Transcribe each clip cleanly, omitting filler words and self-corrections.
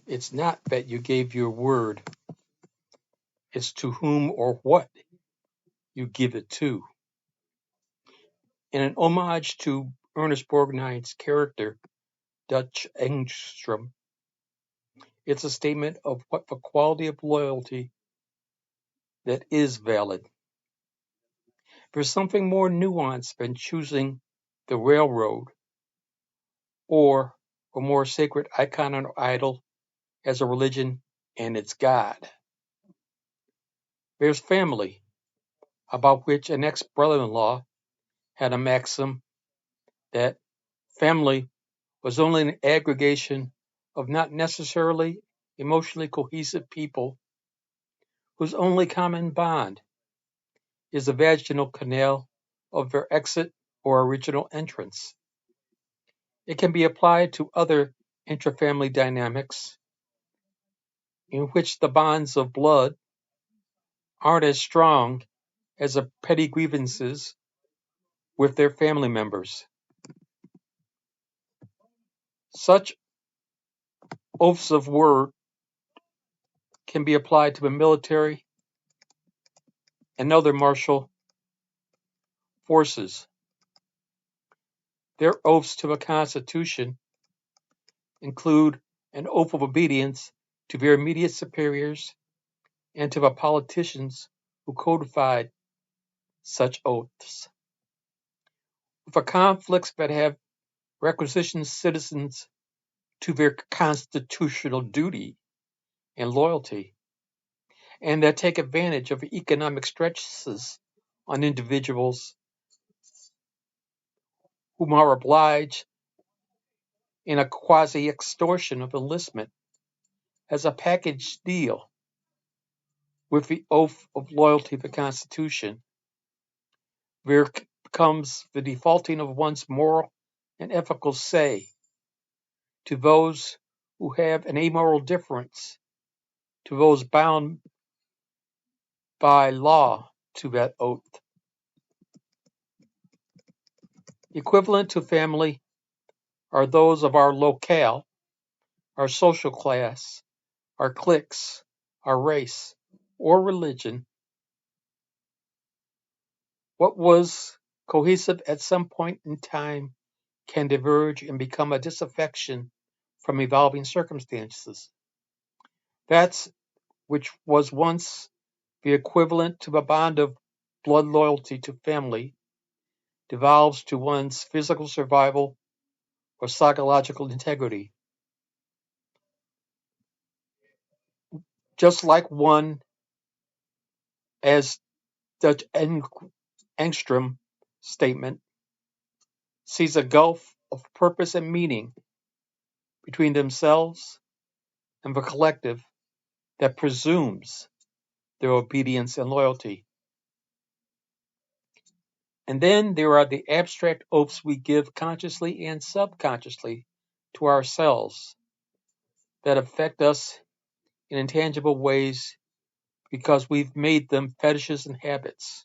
It's not that you gave your word, it's to whom or what you give it to. In an homage to Ernest Borgnine's character, Dutch Engstrom, it's a statement of what the quality of loyalty that is valid. There's something more nuanced than choosing the railroad or a more sacred icon or idol as a religion and its God. There's family, about which an ex-brother-in-law had a maxim that family was only an aggregation of not necessarily emotionally cohesive people whose only common bond is the vaginal canal of their exit or original entrance. It can be applied to other intra-family dynamics in which the bonds of blood aren't as strong as the petty grievances with their family members. Such oaths of word can be applied to the military and other martial forces. Their oaths to the Constitution include an oath of obedience to their immediate superiors and to the politicians who codified such oaths. For conflicts that have requisitioned citizens to their constitutional duty and loyalty, and that take advantage of economic stresses on individuals whom are obliged in a quasi-extortion of enlistment as a package deal with the oath of loyalty to the Constitution, there comes the defaulting of one's moral and ethical say to those who have an amoral difference, to those bound by law to that oath. Equivalent to family are those of our locale, our social class, our cliques, our race, or religion. What was cohesive at some point in time can diverge and become a disaffection from evolving circumstances. That's which was once the equivalent to the bond of blood loyalty to family devolves to one's physical survival or psychological integrity. Just like one, as Dutch Engstrom statement, sees a gulf of purpose and meaning between themselves and the collective that presumes their obedience and loyalty. And then there are the abstract oaths we give consciously and subconsciously to ourselves that affect us in intangible ways because we've made them fetishes and habits.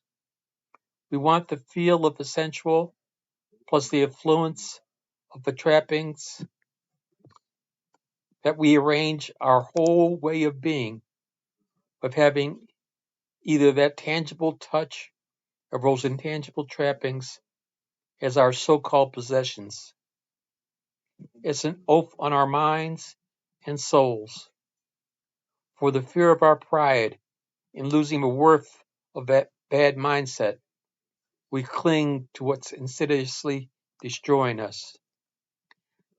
We want the feel of the sensual plus the influence of the trappings that we arrange our whole way of being with having either that tangible touch of those intangible trappings as our so-called possessions. It's an oath on our minds and souls. For the fear of our pride in losing the worth of that bad mindset, we cling to what's insidiously destroying us.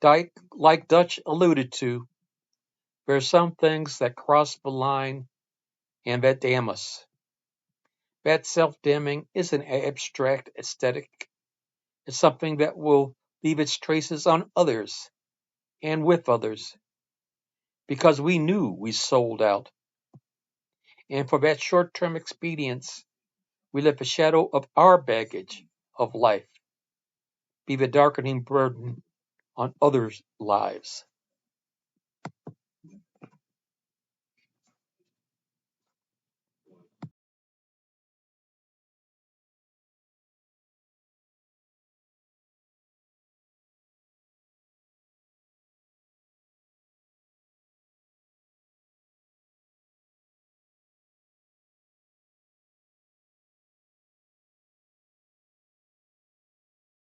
Like Dutch alluded to, there are some things that cross the line and that damn us. That self-damning isn't abstract aesthetic. It's something that will leave its traces on others and with others because we knew we sold out. And for that short-term expedience, we let the shadow of our baggage of life be the darkening burden on others' lives.